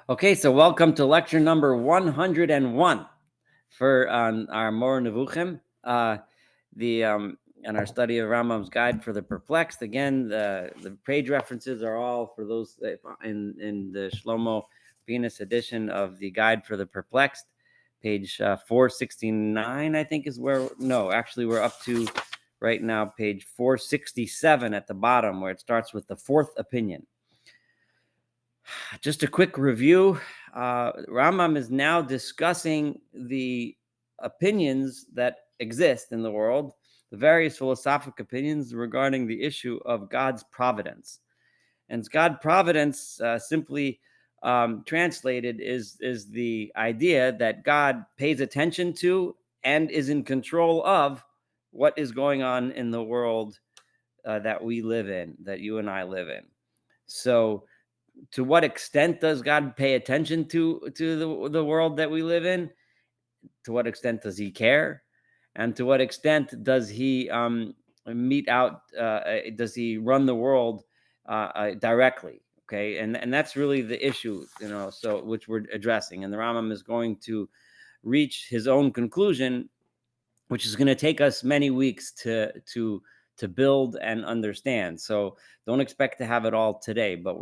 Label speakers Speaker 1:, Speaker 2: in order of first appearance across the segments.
Speaker 1: Okay, so welcome to lecture number 101 for our Mor Nevuchim, and our study of Rambam's Guide for the Perplexed. Again, the page references are all for those in the Shlomo Venus edition of the Guide for the Perplexed. Page 469, I think, is where. No, actually, we're up to right now page 467 at the bottom, where it starts with the fourth opinion. Just a quick review. Rambam is now discussing the opinions that exist in the world, the various philosophic opinions regarding the issue of God's providence. And God's providence, simply translated, is the idea that God pays attention to and is in control of what is going on in the world that we live in, that you and I live in. So, to what extent does God pay attention to the world that we live in? To what extent does he care? And to what extent does he does he run the world directly? Okay, and that's really the issue, so which we're addressing. And the Rambam is going to reach his own conclusion, which is going to take us many weeks to build and understand. So don't expect to have it all today, but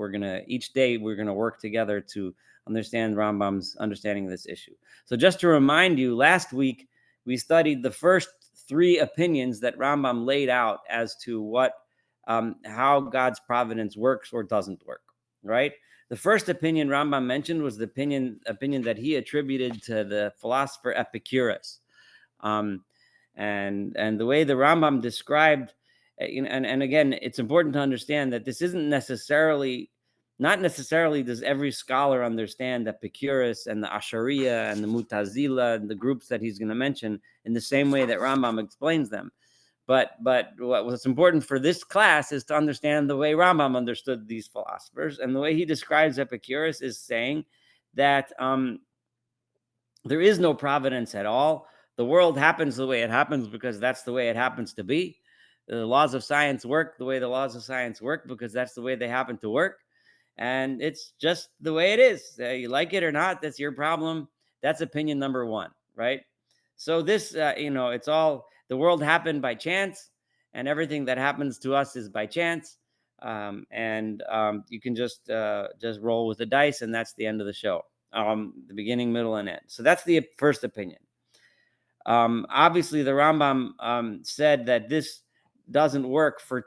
Speaker 1: each day we're gonna work together to understand Rambam's understanding of this issue. So just to remind you, last week we studied the first three opinions that Rambam laid out as to how God's providence works or doesn't work. Right. The first opinion Rambam mentioned was the opinion that he attributed to the philosopher Epicurus. And the way the Rambam described, and again, it's important to understand that this isn't not necessarily does every scholar understand Epicurus and the Ashariya and the Mutazila and the groups that he's going to mention in the same way that Rambam explains them. But what's important for this class is to understand the way Rambam understood these philosophers, and the way he describes Epicurus is saying that there is no providence at all. The world happens the way it happens because that's the way it happens to be. The laws of science work the way the laws of science work because that's the way they happen to work. And it's just the way it is. You like it or not, that's your problem. That's opinion number one, right? So this, it's all, the world happened by chance, and everything that happens to us is by chance. You can just roll with the dice, and that's the end of the show. The beginning, middle, and end. So that's the first opinion. Obviously, the Rambam said that this doesn't work from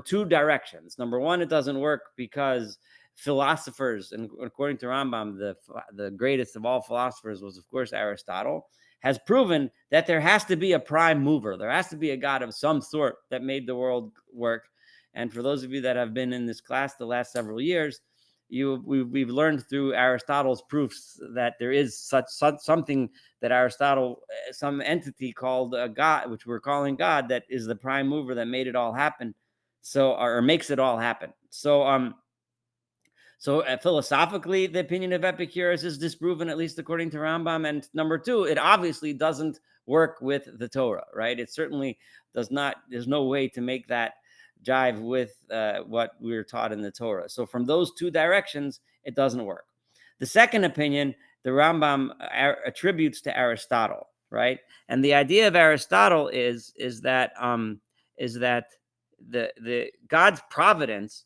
Speaker 1: two directions. Number one, it doesn't work because philosophers, and according to Rambam, the greatest of all philosophers was, of course, Aristotle, has proven that there has to be a prime mover. There has to be a God of some sort that made the world work. And for those of you that have been in this class the last several years, we've learned through Aristotle's proofs that there is something that Aristotle, some entity called God, which we're calling God, that is the prime mover that made it all happen. So, or makes it all happen. So, philosophically, the opinion of Epicurus is disproven, at least according to Rambam. And number two, it obviously doesn't work with the Torah, right? It certainly does not. There's no way to make that jive with what we're taught in the Torah. So from those two directions, it doesn't work. The second opinion, the Rambam attributes to Aristotle, right? And the idea of Aristotle is that the God's providence,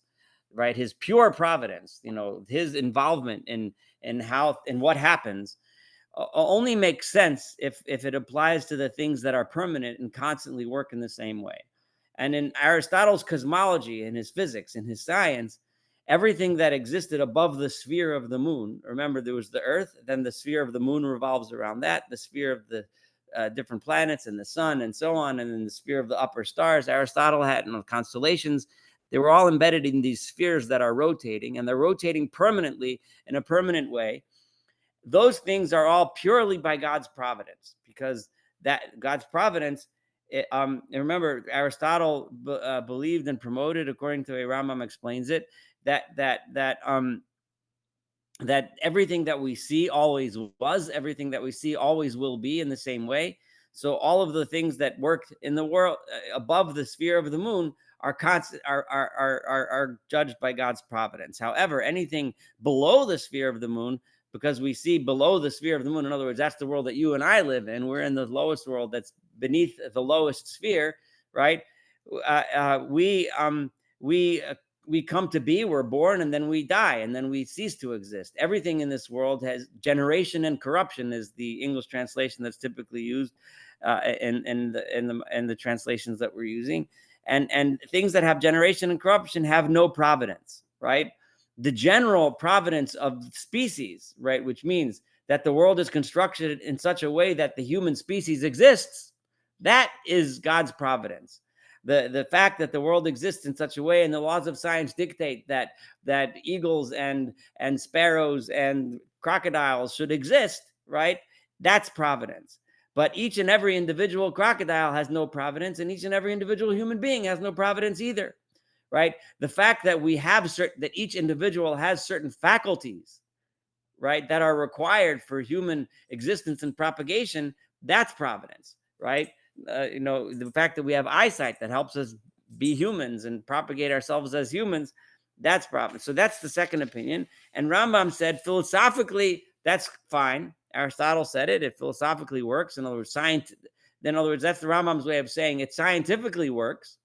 Speaker 1: right, his pure providence, his involvement in what happens, only makes sense if it applies to the things that are permanent and constantly work in the same way. And in Aristotle's cosmology, in his physics, in his science, everything that existed above the sphere of the moon, remember, there was the Earth, then the sphere of the moon revolves around that, the sphere of the different planets and the sun and so on, and then the sphere of the upper stars. Aristotle had constellations. They were all embedded in these spheres that are rotating, and they're rotating permanently in a permanent way. Those things are all purely by God's providence, because that God's providence, remember, Aristotle believed and promoted, according to the way Rambam explains it, that everything that we see always was, everything that we see always will be in the same way. So all of the things that work in the world above the sphere of the moon are judged by God's providence. However, anything below the sphere of the moon, because we see below the sphere of the moon, in other words, that's the world that you and I live in. We're in the lowest world that's beneath the lowest sphere, right? We come to be, we're born, and then we die, and then we cease to exist. Everything in this world has generation and corruption, is the English translation that's typically used in the translations that we're using. And things that have generation and corruption have no providence, right? The general providence of species, right, which means that the world is constructed in such a way that the human species exists, that is God's providence. The fact that the world exists in such a way, and the laws of science dictate that eagles and sparrows and crocodiles should exist, right? That's providence. But each and every individual crocodile has no providence, and each and every individual human being has no providence either, right? The fact that we have that each individual has certain faculties, right, that are required for human existence and propagation, that's providence, right? The fact that we have eyesight that helps us be humans and propagate ourselves as humans, that's providence. So that's the second opinion. And Rambam said philosophically, that's fine. Aristotle said it philosophically works. In other words, that's the Rambam's way of saying it scientifically works,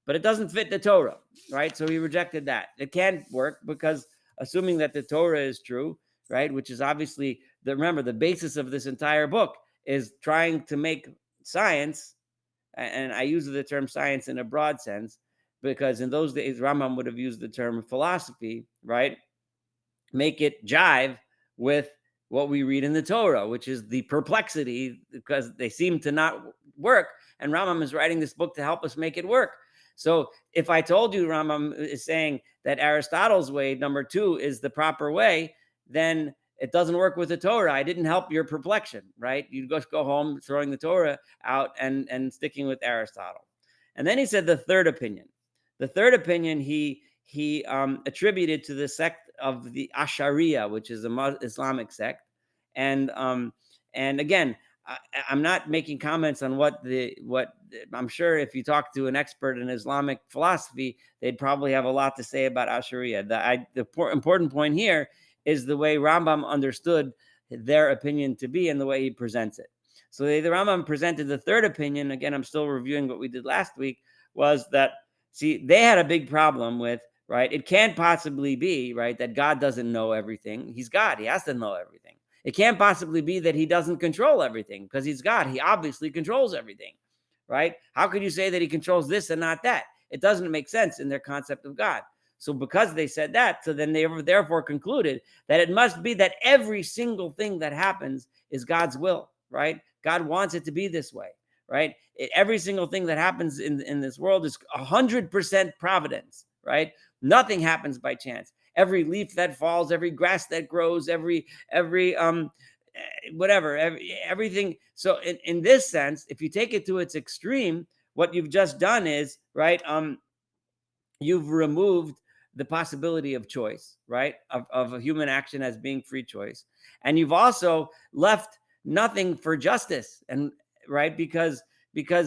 Speaker 1: but it doesn't fit the Torah, right? So he rejected that. It can't work because assuming that the Torah is true, right, which is obviously, remember, the basis of this entire book is trying to make science, and I use the term science in a broad sense, because in those days, Rambam would have used the term philosophy, right? Make it jive with what we read in the Torah, which is the perplexity, because they seem to not work. And Rambam is writing this book to help us make it work. So if I told you Rambam is saying that Aristotle's way, number 2, is the proper way, then it doesn't work with the Torah. I didn't help your perplexion, right? You just go home throwing the Torah out and sticking with Aristotle. And then he said the third opinion. The third opinion he attributed to the sect of the Ashariya, which is a Islamic sect. And again, I'm not making comments on what I'm sure if you talk to an expert in Islamic philosophy, they'd probably have a lot to say about Ashariya. The important point here is the way Rambam understood their opinion to be and the way he presents it. So the Rambam presented the third opinion. Again, I'm still reviewing what we did last week, was that, see, they had a big problem with, right, it can't possibly be, right, that God doesn't know everything. He's God. He has to know everything. It can't possibly be that he doesn't control everything, because he's God. He obviously controls everything, right? How could you say that he controls this and not that? It doesn't make sense in their concept of God. So because they said that, so then they therefore concluded that it must be that every single thing that happens is God's will, right? God wants it to be this way, right? Every single thing that happens in this world is 100% providence, right? Nothing happens by chance. Every leaf that falls, every grass that grows, every whatever, everything. So in this sense, if you take it to its extreme, what you've just done is, right, you've removed the possibility of choice, right, of a human action as being free choice. And you've also left nothing for justice, and right, because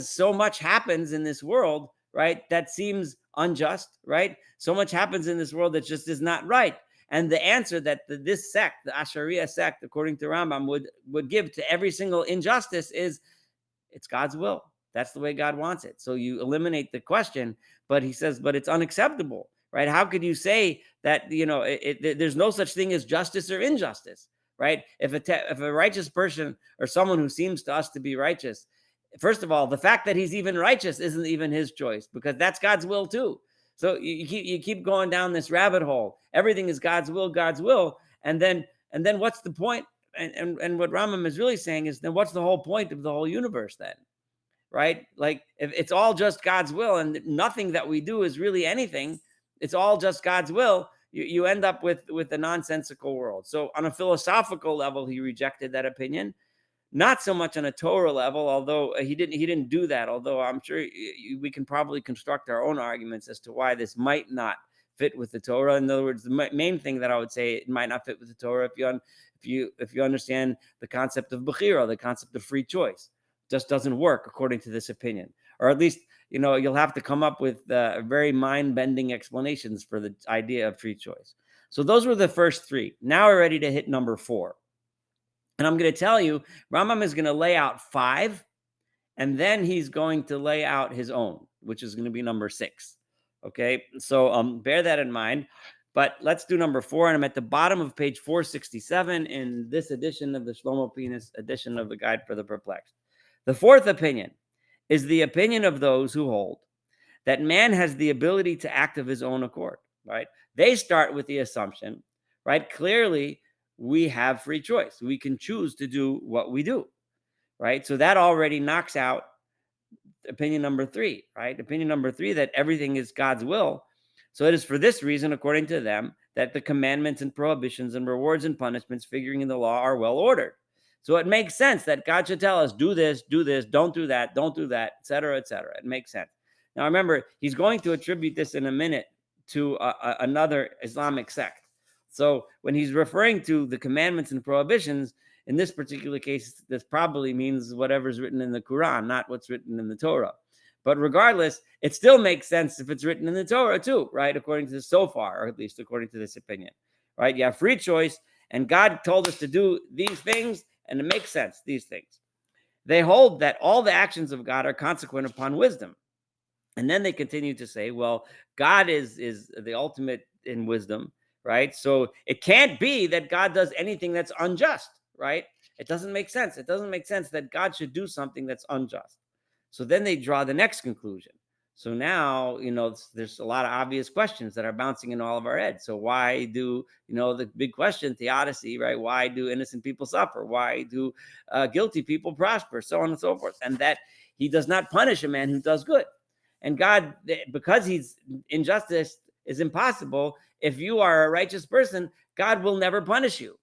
Speaker 1: so much happens in this world, right, that seems unjust, right? So much happens in this world that just is not right. And the answer that this sect, the Ashariya sect, according to Rambam, would give to every single injustice is, it's God's will. That's the way God wants it. So you eliminate the question, but he says, but it's unacceptable, right? How could you say that, there's no such thing as justice or injustice, right? If a righteous person, or someone who seems to us to be righteous, first of all, the fact that he's even righteous isn't even his choice, because that's God's will too. So you keep going down this rabbit hole. Everything is God's will, and then what's the point? And what Rambam is really saying is, then what's the whole point of the whole universe then? Right? Like, if it's all just God's will and nothing that we do is really anything, it's all just God's will, you end up with a nonsensical world. So on a philosophical level, he rejected that opinion. Not so much on a Torah level, although he didn't do that. Although I'm sure we can probably construct our own arguments as to why this might not fit with the Torah. In other words, the main thing that I would say, it might not fit with the Torah if you understand the concept of bechira, the concept of free choice, just doesn't work according to this opinion. or at least, you'll have to come up with very mind-bending explanations for the idea of free choice. So those were the first three. Now we're ready to hit number 4. And I'm going to tell you, Rambam is going to lay out 5, and then he's going to lay out his own, which is going to be number 6. Okay, so bear that in mind. But let's do number 4, and I'm at the bottom of page 467 in this edition of the Shlomo Penis edition of the Guide for the Perplexed. The 4th opinion is the opinion of those who hold that man has the ability to act of his own accord, right? They start with the assumption, right? Clearly, we have free choice. We can choose to do what we do, right? So that already knocks out opinion number 3, right? Opinion number 3, that everything is God's will. So it is for this reason, according to them, that the commandments and prohibitions and rewards and punishments figuring in the law are well ordered. So it makes sense that God should tell us, do this, don't do that, et cetera, et cetera. It makes sense. Now, remember, he's going to attribute this in a minute to another Islamic sect. So when he's referring to the commandments and prohibitions, in this particular case, this probably means whatever's written in the Quran, not what's written in the Torah. But regardless, it still makes sense if it's written in the Torah too, right? According to this so far, or at least according to this opinion, right? You have free choice, and God told us to do these things, and it makes sense, these things. They hold that all the actions of God are consequent upon wisdom. And then they continue to say, well, God is the ultimate in wisdom, right? So it can't be that God does anything that's unjust, right? It doesn't make sense. It doesn't make sense that God should do something that's unjust. So then they draw the next conclusion. So now, there's a lot of obvious questions that are bouncing in all of our heads. So why do, the big question, theodicy, right? Why do innocent people suffer? Why do guilty people prosper? So on and so forth. And that he does not punish a man who does good. And God, because he's injustice is impossible, if you are a righteous person, God will never punish you.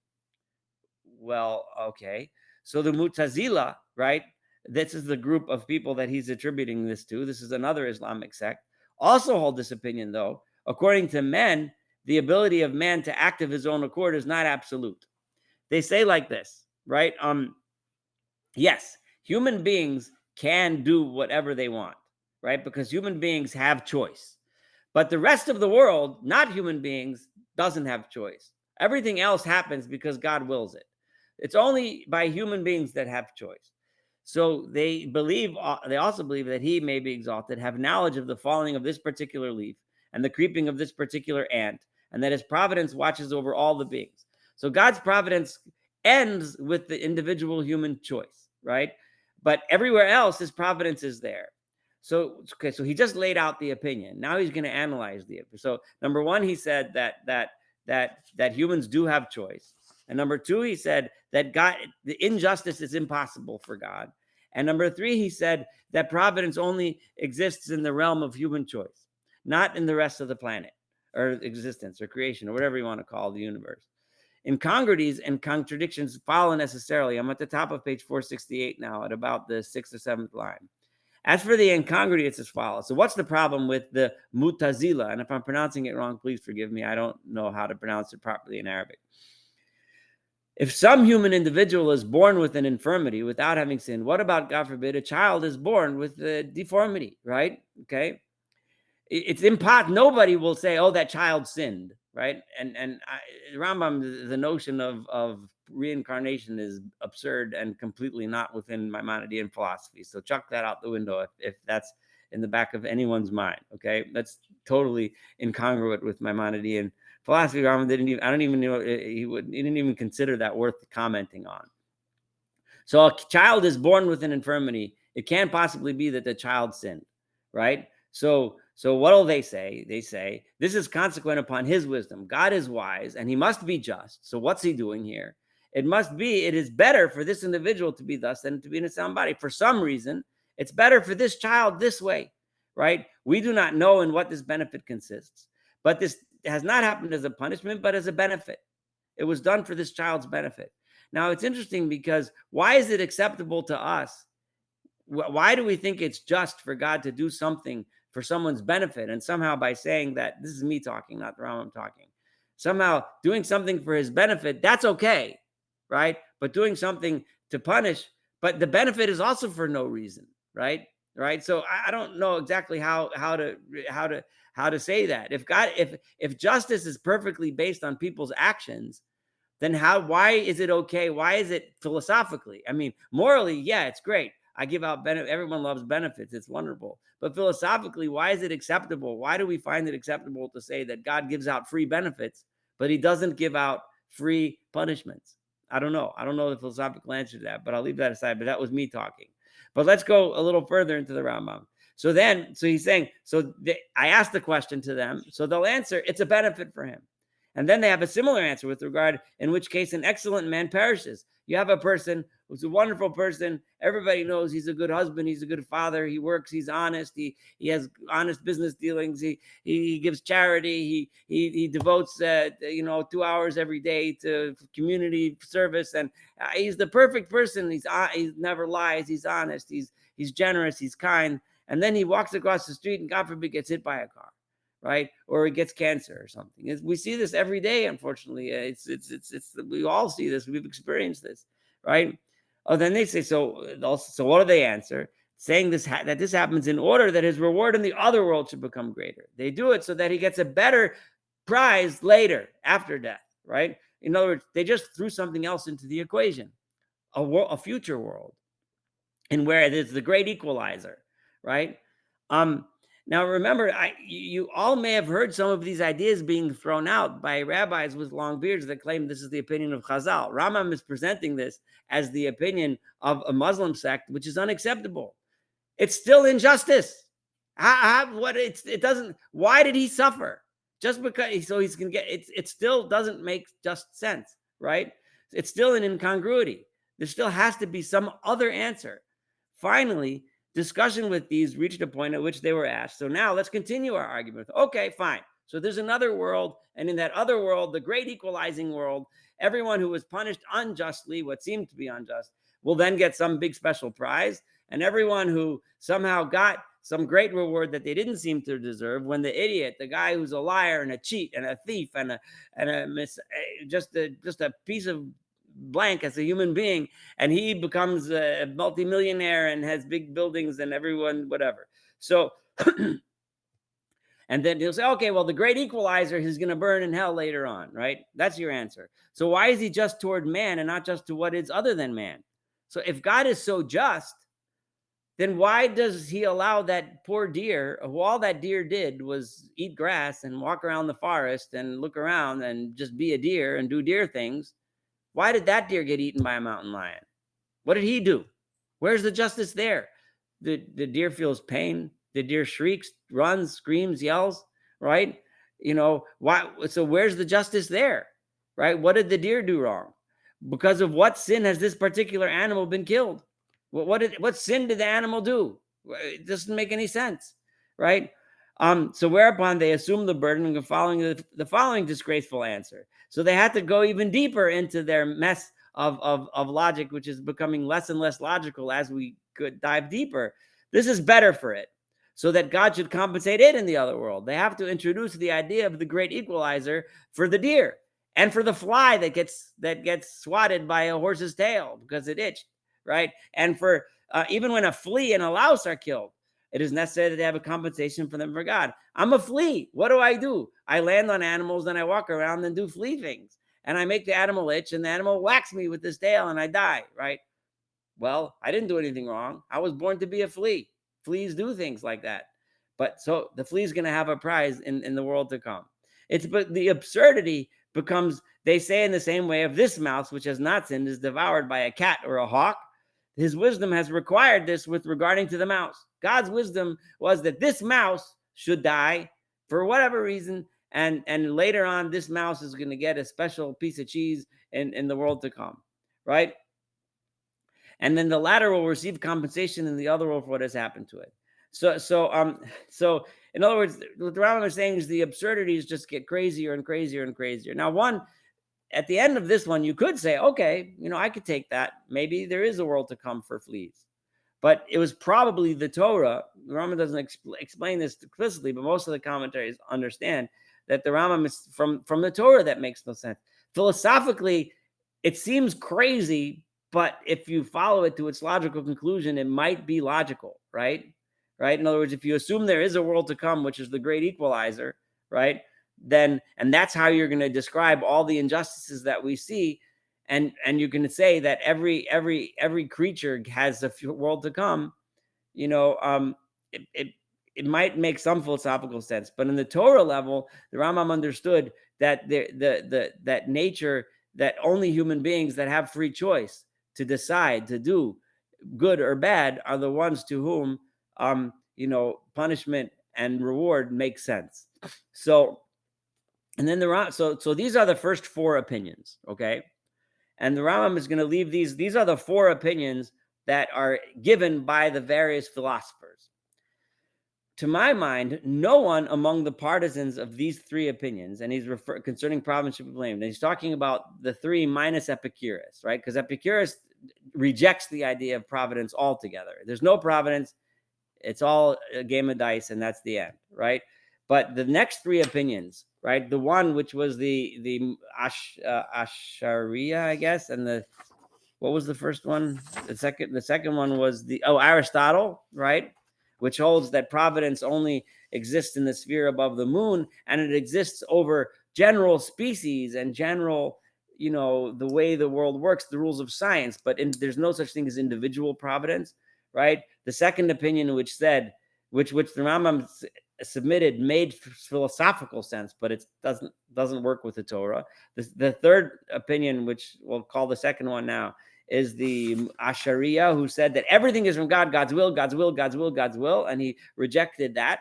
Speaker 1: Well, okay. So the Mu'tazila, right? This is the group of people that he's attributing this to. This is another Islamic sect. Also hold this opinion, though. According to men, the ability of man to act of his own accord is not absolute. They say like this, right? Yes, human beings can do whatever they want, right? Because human beings have choice. But the rest of the world, not human beings, doesn't have choice. Everything else happens because God wills it. It's only by human beings that have choice. So they also believe that he may be exalted, have knowledge of the falling of this particular leaf and the creeping of this particular ant, and that his providence watches over all the beings. So God's providence ends with the individual human choice, right? But everywhere else, his providence is there. So he just laid out the opinion. Now he's going to analyze the opinion. So number 1, he said that humans do have choice. And number 2, he said that God, the injustice is impossible for God. And number 3, he said that providence only exists in the realm of human choice, not in the rest of the planet or existence or creation or whatever you want to call the universe. Incongruities and contradictions follow necessarily. I'm at the top of page 468 now at about the 6th or 7th line. As for the incongruity, it's as follows. So what's the problem with the Mu'tazila? And if I'm pronouncing it wrong, please forgive me. I don't know how to pronounce it properly in Arabic. If some human individual is born with an infirmity without having sinned, what about, God forbid, a child is born with a deformity, right? Okay. It's impossible. Nobody will say, oh, that child sinned, right? And Rambam, the notion of reincarnation is absurd and completely not within Maimonidean philosophy. So chuck that out the window if that's in the back of anyone's mind, okay? That's totally incongruent with Maimonidean philosophy. Rambam didn't even, I don't even know, he didn't even consider that worth commenting on. So a child is born with an infirmity. It can't possibly be that the child sinned, right? So what will they say? They say, this is consequent upon his wisdom. God is wise and he must be just. So what's he doing here? It is better for this individual to be thus than to be in a sound body. For some reason, it's better for this child this way, right? We do not know in what this benefit consists, but this has not happened as a punishment, but as a benefit. It was done for this child's benefit. Now, it's interesting because why is it acceptable to us? Why do we think it's just for God to do something for someone's benefit? And somehow by saying that, this is me talking, not the Rambam talking, somehow doing something for his benefit, that's okay, right? But doing something to punish, but the benefit is also for no reason, right? right? So I don't know exactly how to say that. If justice is perfectly based on people's actions, then why is it okay? Why is it philosophically? I mean, morally, yeah, it's great. I give out benefit. Everyone loves benefits. It's wonderful. But philosophically, why is it acceptable? Why do we find it acceptable to say that God gives out free benefits, but he doesn't give out free punishments? I don't know. I don't know the philosophical answer to that, but I'll leave that aside. But that was me talking. But let's go a little further into the Rambam. So he's saying, I asked the question to them, so they'll answer, it's a benefit for him. And then they have a similar answer with regard, in which case an excellent man perishes. You have a person who's a wonderful person. Everybody knows he's a good husband. He's a good father. He works. He's honest. He has honest business dealings. He gives charity. He devotes 2 hours every day to community service. And he's the perfect person. He never lies. He's honest. He's generous. He's kind. And then he walks across the street and God forbid gets hit by a car. Right, or he gets cancer or something. We see this every day. Unfortunately, we all see this. We've experienced this, right? Oh, then they say so. What do they answer? Saying that this happens in order that his reward in the other world should become greater. They do it so that he gets a better prize later after death, right? In other words, they just threw something else into the equation, a future world, and where it is the great equalizer, right? Now, remember, you all may have heard some of these ideas being thrown out by rabbis with long beards that claim this is the opinion of Chazal. Rambam is presenting this as the opinion of a Muslim sect, which is unacceptable. It's still injustice. It doesn't. Why did he suffer? Just because he's gonna get it? It still doesn't make just sense, right? It's still an incongruity. There still has to be some other answer. Finally, discussion with these reached a point at which they were asked, so now let's continue our argument. Okay, fine. So there's another world, and in that other world, the great equalizing world, everyone who was punished unjustly, what seemed to be unjust, will then get some big special prize, and everyone who somehow got some great reward that they didn't seem to deserve, when the idiot, the guy who's a liar and a cheat and a thief and just a piece of blank as a human being, and he becomes a multimillionaire and has big buildings and everyone whatever. So and then he'll say, okay, well, the great equalizer is going to burn in hell later on, right? That's your answer. So why is he just toward man and not just to what is other than man? So if God is so just, then why does he allow that poor deer, who all that deer did was eat grass and walk around the forest and look around and just be a deer and do deer things? Why did that deer get eaten by a mountain lion? What did he do? Where's the justice there? The deer feels pain. The deer shrieks, runs, screams, yells, right? Why? So where's the justice there, right? What did the deer do wrong? Because of what sin has this particular animal been killed? What sin did the animal do? It doesn't make any sense, right? So whereupon they assumed the burden of following the following disgraceful answer. So they had to go even deeper into their mess of logic, which is becoming less and less logical as we could dive deeper. This is better for it, so that God should compensate it in the other world. They have to introduce the idea of the great equalizer for the deer and for the fly that gets swatted by a horse's tail because it itched, right? And for even when a flea and a louse are killed, it is necessary to have a compensation for them for God. I'm a flea. What do? I land on animals and I walk around and do flea things. And I make the animal itch and the animal whacks me with his tail and I die, right? Well, I didn't do anything wrong. I was born to be a flea. Fleas do things like that. But so the flea is going to have a prize in the world to come. But the absurdity becomes, they say in the same way, if this mouse, which has not sinned, is devoured by a cat or a hawk, his wisdom has required this with regarding to the mouse. God's wisdom was that this mouse should die for whatever reason, and later on, this mouse is going to get a special piece of cheese in the world to come, right? And then the latter will receive compensation in the other world for what has happened to it. So in other words, what the Rambam is saying is the absurdities just get crazier and crazier and crazier. Now, at the end of this one, you could say, okay, I could take that. Maybe there is a world to come for fleas. But it was probably the Torah. The Rambam doesn't explain this explicitly, but most of the commentaries understand that the Rambam is from the Torah. That makes no sense. Philosophically, it seems crazy, but if you follow it to its logical conclusion, it might be logical, right? right? In other words, if you assume there is a world to come, which is the great equalizer, right? Then, and that's how you're going to describe all the injustices that we see, and you're going to say that every creature has a world to come. You know, it might make some philosophical sense, but in the Torah level, the Rambam understood that that nature, that only human beings that have free choice to decide to do good or bad are the ones to whom punishment and reward make sense. So, and then so these are the first four opinions, okay? And the Rambam is going to leave these are the four opinions that are given by the various philosophers. To my mind, no one among the partisans of these three opinions, and he's concerning providence should be blamed, and he's talking about the three minus Epicurus, right? Because Epicurus rejects the idea of providence altogether. There's no providence. It's all a game of dice, and that's the end, right? But the next three opinions, right? The one which was the Asharia, I guess, and what was the first one? The second one was Aristotle, right? Which holds that providence only exists in the sphere above the moon, and it exists over general species and general, the way the world works, the rules of science, but there's no such thing as individual providence, right? The second opinion, which said, which the Rambam submitted, made philosophical sense, but it doesn't work with the Torah. The third opinion, which we'll call the second one now, is the Asharia, who said that everything is from God, God's will, God's will, God's will, God's will, and he rejected that.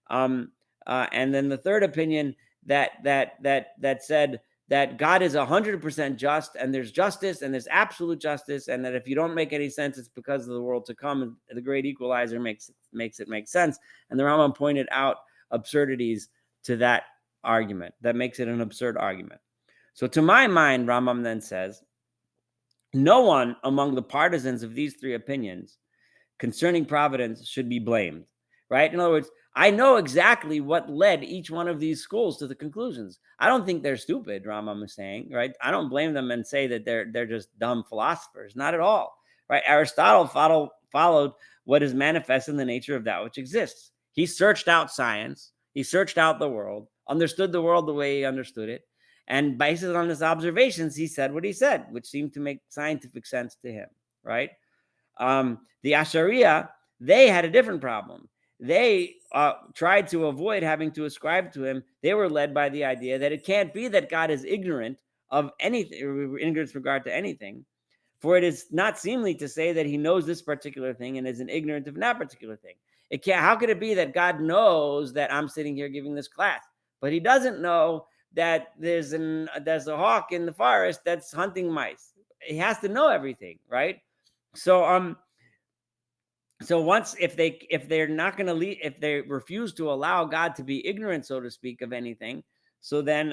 Speaker 1: And then the third opinion that said that God is 100% just, and there's justice, and there's absolute justice, and that if you don't make any sense, it's because of the world to come. And the great equalizer makes it make sense. And the Rambam pointed out absurdities to that argument that makes it an absurd argument. So to my mind, Rambam then says, no one among the partisans of these three opinions concerning providence should be blamed, right? In other words, I know exactly what led each one of these schools to the conclusions. I don't think they're stupid, Rambam is saying, right? I don't blame them and say that they're just dumb philosophers, not at all, right? Aristotle followed what is manifest in the nature of that which exists. He searched out science, he searched out the world, understood the world the way he understood it, and based on his observations, he said what he said, which seemed to make scientific sense to him, right? The Asharia, they had a different problem. They tried to avoid having to ascribe to him. They were led by the idea that it can't be that God is ignorant of anything, ignorant with regard to anything, for it is not seemly to say that he knows this particular thing and isn't ignorant of that particular thing. It can't. How could it be that God knows that I'm sitting here giving this class, but he doesn't know that there's a hawk in the forest that's hunting mice? He has to know everything, right? So once if they're not going to leave, if they refuse to allow God to be ignorant, so to speak, of anything, so then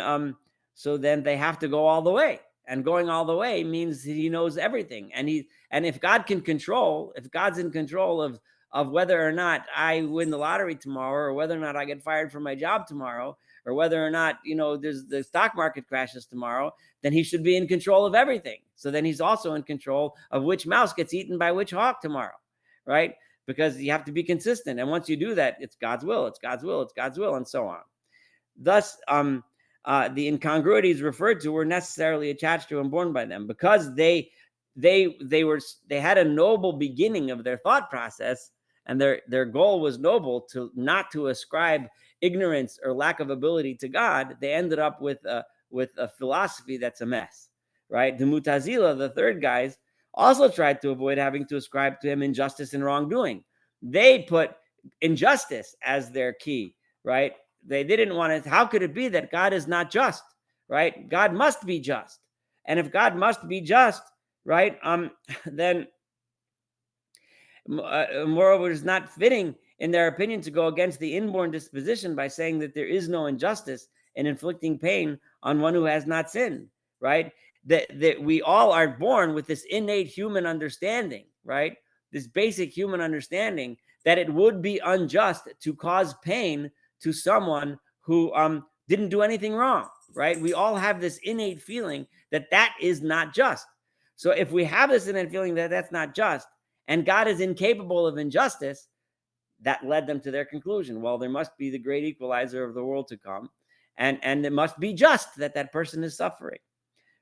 Speaker 1: they have to go all the way. And going all the way means he knows everything. And if God's in control of whether or not I win the lottery tomorrow, or whether or not I get fired from my job tomorrow, or whether or not, there's the stock market crashes tomorrow, then he should be in control of everything. So then he's also in control of which mouse gets eaten by which hawk tomorrow, right? Because you have to be consistent. And once you do that, it's God's will, it's God's will, it's God's will, and so on. Thus, the incongruities referred to were necessarily attached to and born by them, because they had a noble beginning of their thought process, and their goal was noble, to not to ascribe ignorance or lack of ability to God. They ended up with a philosophy that's a mess, right? The Mutazila, the third guys, also tried to avoid having to ascribe to him injustice and wrongdoing. They put injustice as their key, right? They didn't want to. How could it be that God is not just, right? God must be just. And if God must be just, right, then moreover, it's not fitting, in their opinion, to go against the inborn disposition by saying that there is no injustice in inflicting pain on one who has not sinned, right? That we all are born with this innate human understanding, right? This basic human understanding that it would be unjust to cause pain to someone who didn't do anything wrong, right? We all have this innate feeling that is not just. So if we have this innate feeling that that's not just, and God is incapable of injustice, that led them to their conclusion. Well, there must be the great equalizer of the world to come, and it must be just that that person is suffering,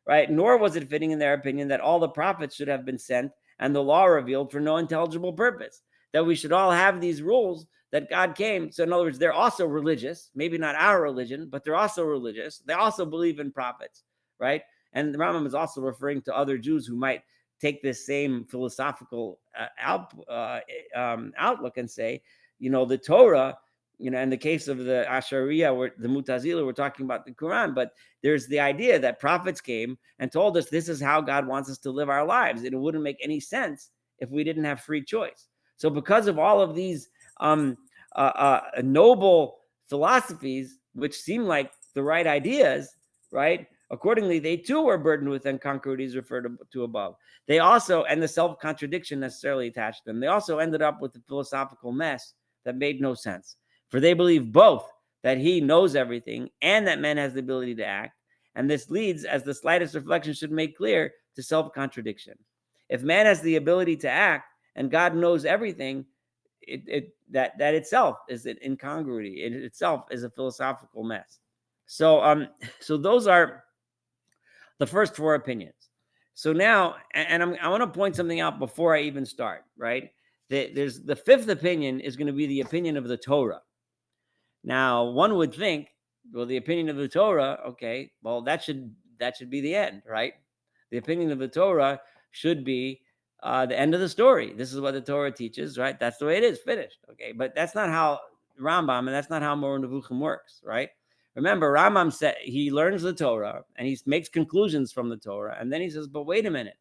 Speaker 1: right? Nor was it fitting in their opinion that all the prophets should have been sent and the law revealed for no intelligible purpose, that we should all have these rules that God came. So in other words, they're also religious, maybe not our religion, but they're also religious. They also believe in prophets, right? And the Rambam is also referring to other Jews who might take this same philosophical outlook and say, the Torah, in the case of the Ashariya or the Mutazila, we're talking about the Quran, but there's the idea that prophets came and told us this is how God wants us to live our lives. And it wouldn't make any sense if we didn't have free choice. So because of all of these noble philosophies, which seem like the right ideas, right? Accordingly, they too were burdened with incongruities referred to above. They also, and the self-contradiction necessarily attached to them, they also ended up with a philosophical mess that made no sense. For they believe both that he knows everything and that man has the ability to act. And this leads, as the slightest reflection should make clear, to self-contradiction. If man has the ability to act and God knows everything, that itself is an incongruity. It itself is a philosophical mess. So those are the first four opinions. So now, and I want to point something out before I even start, right? There's the fifth opinion is going to be the opinion of the Torah. Now, one would think, well, the opinion of the Torah, okay, well, that should be the end, right? The opinion of the Torah should be the end of the story. This is what the Torah teaches, right? That's the way it is, finished, okay? But that's not how Rambam, and that's not how Moreh Nevuchim works, right? Remember, Rambam said he learns the Torah, and he makes conclusions from the Torah, and then he says, but wait a minute,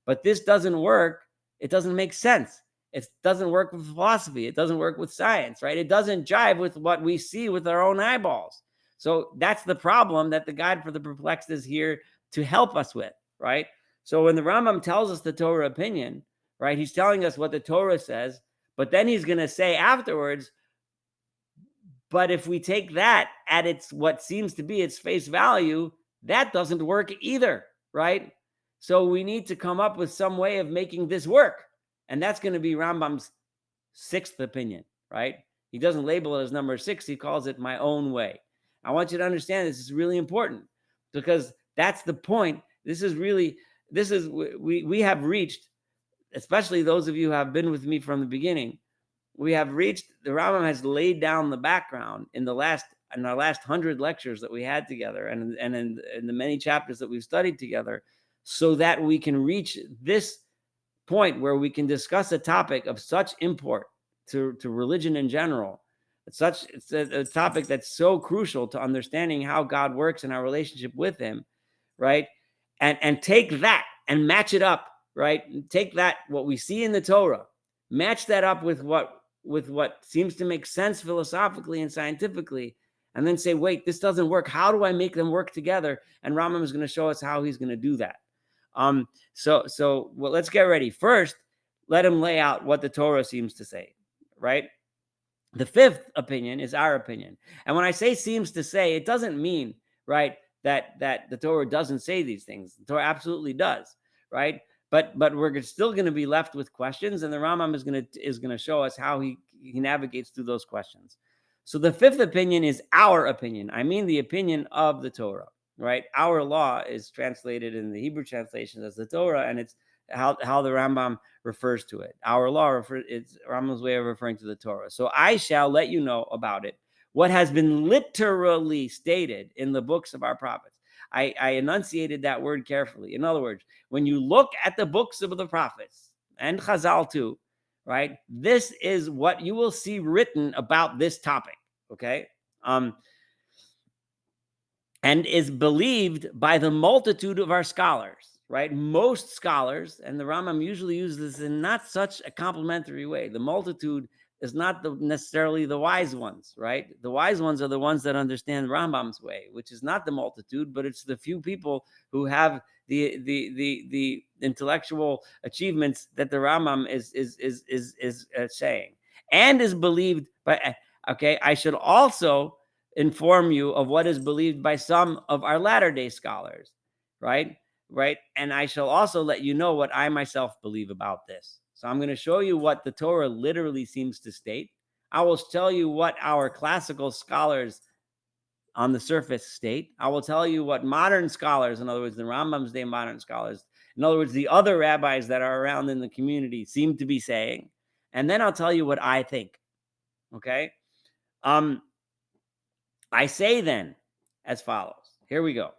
Speaker 1: but this doesn't work. It doesn't make sense. It doesn't work with philosophy. It doesn't work with science, right? It doesn't jive with what we see with our own eyeballs. So that's the problem that the guide for the perplexed is here to help us with, right? So when the Rambam tells us the Torah opinion, right, he's telling us what the Torah says, but then he's going to say afterwards, but if we take that at its what seems to be its face value, that doesn't work either, right? So we need to come up with some way of making this work. And that's going to be Rambam's sixth opinion, right? He doesn't label it as number 6. He calls it my own way. I want you to understand this is really important because that's the point. We have reached, especially those of you who have been with me from the beginning, the Rambam has laid down the background in our last 100 lectures that we had together and in the many chapters that we've studied together so that we can reach this point where we can discuss a topic of such import to religion in general. It's a topic that's so crucial to understanding how God works in our relationship with him, right? And take that and match it up, right? Take that, what we see in the Torah, match that up with what seems to make sense philosophically and scientifically, and then say, wait, this doesn't work. How do I make them work together? And Rambam is going to show us how he's going to do that. So let's get ready. First, let him lay out what the Torah seems to say, right? The fifth opinion is our opinion. And when I say seems to say, it doesn't mean, right, that the Torah doesn't say these things. The Torah absolutely does, right? But we're still going to be left with questions, and the Rambam is going to show us how he navigates through those questions. So the fifth opinion is our opinion. I mean the opinion of the Torah. Right, our law is translated in the Hebrew translations as the Torah, and it's how the Rambam refers to it. Our law it's Rambam's way of referring to the Torah. So I shall let you know about it, what has been literally stated in the books of our prophets. I enunciated that word carefully. In other words, when you look at the books of the prophets and Chazal too, right, this is what you will see written about this topic. Okay. And is believed by the multitude of our scholars, right? Most scholars, and the Rambam usually uses this in not such a complimentary way. The multitude is not necessarily the wise ones, right? The wise ones are the ones that understand Rambam's way, which is not the multitude, but it's the few people who have the intellectual achievements that the Rambam is saying, and is believed by. Okay, I should also inform you of what is believed by some of our latter-day scholars, right? And I shall also let you know what I myself believe about this. So I'm going to show you what the Torah literally seems to state. I will tell you what our classical scholars on the surface state. I will tell you what modern scholars, in other words, the Rambam's day modern scholars, in other words, the other rabbis that are around in the community seem to be saying. And then I'll tell you what I think. Okay? I say then as follows. Here we go.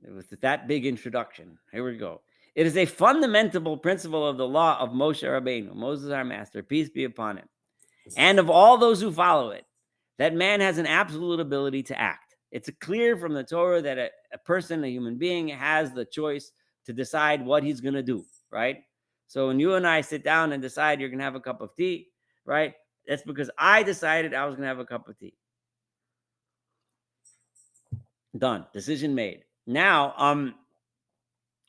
Speaker 1: With that big introduction, here we go. It is a fundamental principle of the law of Moshe Rabbeinu, Moses our master, peace be upon him, and of all those who follow it, that man has an absolute ability to act. It's clear from the Torah that a person, a human being, has the choice to decide what he's going to do, right? So when you and I sit down and decide you're going to have a cup of tea, right? That's because I decided I was going to have a cup of tea. Done. Decision made. Now,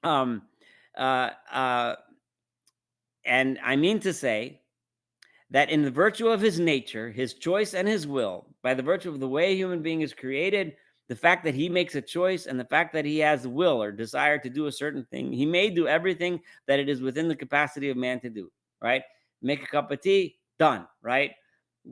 Speaker 1: and I mean to say that in the virtue of his nature, his choice and his will, by the virtue of the way a human being is created, the fact that he makes a choice and the fact that he has will or desire to do a certain thing, he may do everything that it is within the capacity of man to do, right? Make a cup of tea, done, right?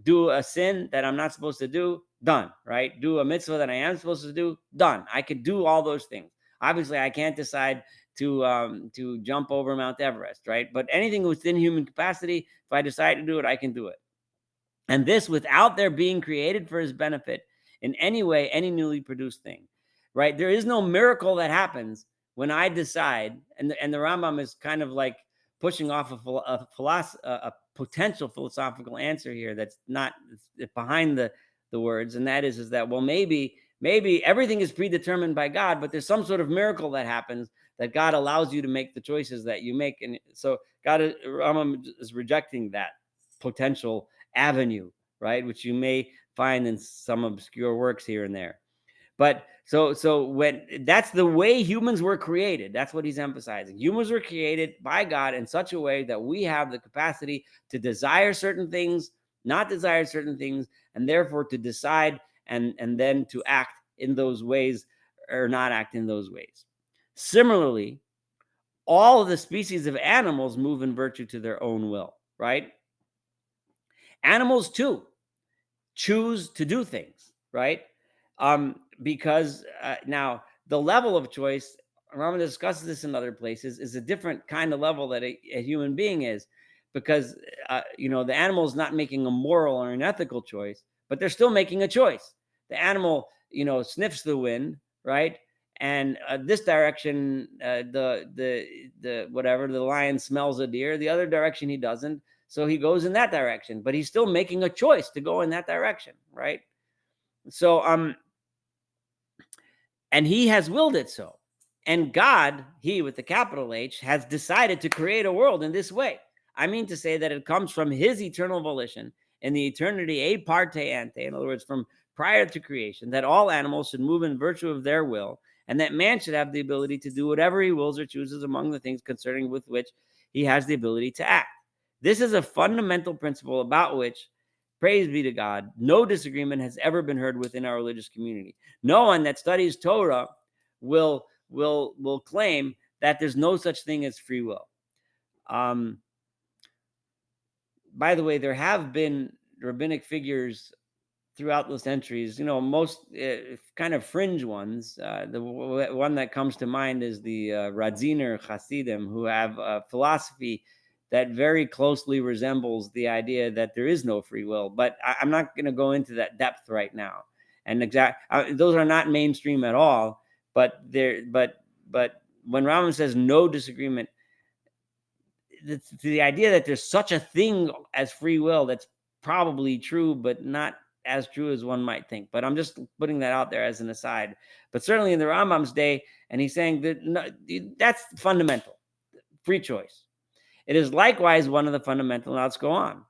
Speaker 1: Do a sin that I'm not supposed to do, done, right? Do a mitzvah that I am supposed to do, done. I could do all those things. Obviously, I can't decide to jump over Mount Everest, right? But anything within human capacity, if I decide to do it, I can do it. And this without there being created for his benefit in any way, any newly produced thing, right? There is no miracle that happens when I decide, and the Rambam is kind of like pushing off a potential philosophical answer here that's not behind the words, and that is that, well, maybe everything is predetermined by God, but there's some sort of miracle that happens that God allows you to make the choices that you make. And so Rambam is rejecting that potential avenue, right? Which you may find in some obscure works here and there. But so when that's the way humans were created, that's what he's emphasizing. Humans were created by God in such a way that we have the capacity to desire certain things, not desire certain things, and therefore to decide and then to act in those ways or not act in those ways. Similarly, all of the species of animals move in virtue to their own will, right? Animals too choose to do things, right? Because now the level of choice, Rambam discusses this in other places, is a different kind of level that a human being is, because the animal is not making a moral or an ethical choice, but they're still making a choice. The animal, sniffs the wind, right? And this direction, the lion smells a deer. The other direction he doesn't. So he goes in that direction, but he's still making a choice to go in that direction, right? So, and he has willed it so. And God, he with the capital H, has decided to create a world in this way. I mean to say that it comes from his eternal volition in the eternity a parte ante, in other words, from prior to creation, that all animals should move in virtue of their will, and that man should have the ability to do whatever he wills or chooses among the things concerning with which he has the ability to act. This is a fundamental principle about which, praise be to God, no disagreement has ever been heard within our religious community. No one that studies Torah will claim that there's no such thing as free will. By the way, there have been rabbinic figures throughout the centuries, most kind of fringe ones. The one that comes to mind is the Radziner Hasidim, who have a philosophy that very closely resembles the idea that there is no free will. But I'm not going to go into that depth right now. And those are not mainstream at all. But when Rambam says no disagreement, the idea that there's such a thing as free will, that's probably true, but not as true as one might think. But I'm just putting that out there as an aside. But certainly in the Rambam's day, and he's saying that that's fundamental, free choice. It is likewise one of the fundamental, now let's go on,